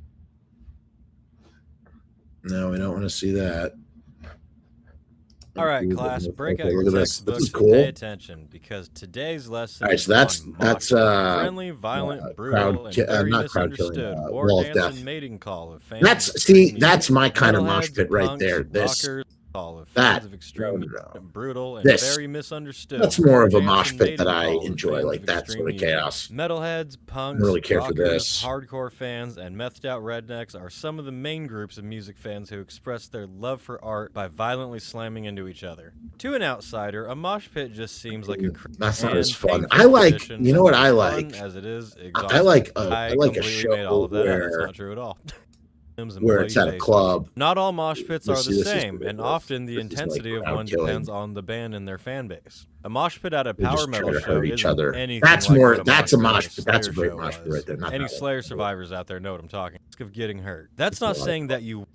we don't want to see that. All right, class, break out Okay, your look at this. textbooks This is and cool. pay attention because today's lesson All right, so is on that's Moshing, friendly, violent, brutal, and very not crowd killing, misunderstood war wall of dance death. and mating call of fans. That's my kind of mosh metalheads, pit right punks, there. This rockers, all of that fans of extreme no. brutal and This. very misunderstood. That's more of a dance mosh and pit that mating I call of enjoy. fans Like of that extreme sort of music. chaos. Metalheads, punks, really care for rockers, this. hardcore fans, and methed out rednecks are some of the main groups of music fans who express their love for art by violently slamming into each other. To an outsider, a mosh pit just seems like a That's not as fun. painful I like, tradition you know what as I fun like? as it is I exhausting. like a completely show made all of that up. That's where not true at all. where it's at a club. Not all mosh pits You are see, the this is same, and ridiculous. often the This is like intensity of crowd one killing. depends on the band and their fan base. A mosh pit at a They power just try metal to show hurt each isn't other. anything That's like more. what That's a pit at mosh pit. That's a Slayer great show mosh pit was. right there. Not Any that one. Slayer survivors out there know what I'm talking. Risk of getting hurt. That's It's a not lot saying of that you. fun.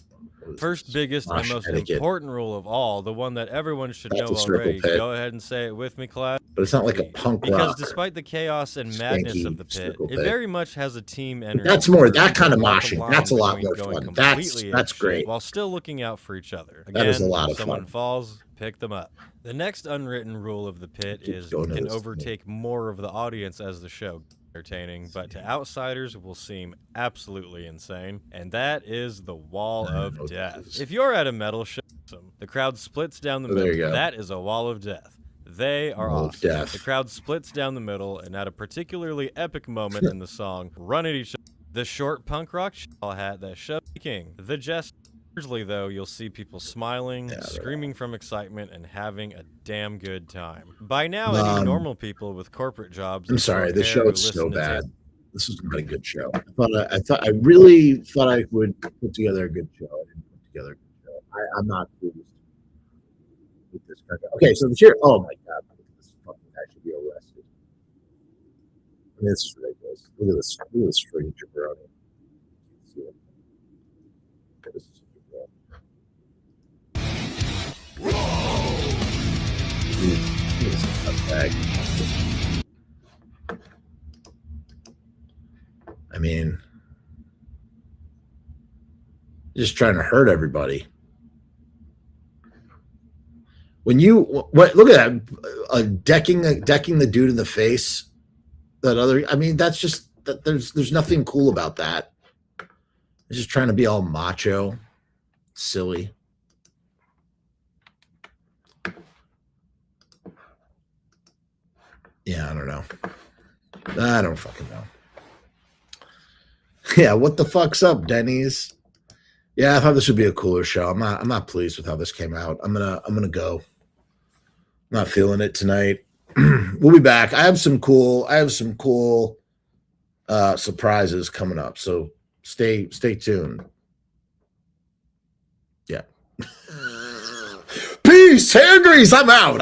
First, biggest, and Mosh most etiquette. important rule of all, the one that everyone should That's know a circle already. pit. Go ahead and say it with me, class. But it's not like a Please. punk Because rock. despite the chaos and madness Skanky of the pit, circle it pit. very much has a team energy. That's more where that kind of people walk a moshing. line That's a lot between more going fun. That's completely apeshit great. while still looking out for each other. Again, That is a lot if of someone fun. falls, pick them up. The next unwritten rule of the pit Keeps is going you to can this. overtake more of the audience as the show gets entertaining, but to outsiders will seem absolutely insane, and that is the wall of know death. this. If you're at a metal show, the crowd splits down the Oh, there you middle. go. That is a wall of death. They are Wall of awesome. death. The crowd splits down the middle, and at a particularly epic moment in the song, run at each other. The short punk rock hat that shows the king. The jest. Usually, though, you'll see people smiling, Yeah, screaming from excitement, and having a damn good time. By now, any normal people with corporate jobs. I'm and sorry. short The hair show who is so listen to bad. This is not a good show. I really thought I would put together a good show. I didn't put together a good show. I'm not pleased with this kind of. Okay, so the cheer. Oh my god! This fucking guy should be arrested. I mean, this is ridiculous. Look at this. Look at this freaking jabroni. See it? This is a bag. I mean, just trying to hurt everybody. When you look at that, decking the dude in the face. That other, I mean, that's just that. There's nothing cool about that. They're just trying to be all macho, silly. Yeah, I don't know. I don't fucking know. Yeah, what the fuck's up, Denny's? Yeah, I thought this would be a cooler show. I'm not pleased with how this came out. I'm gonna go. I'm not feeling it tonight. We'll be back. I have some cool surprises coming up. So stay tuned. Yeah. Peace, hair grease. I'm out.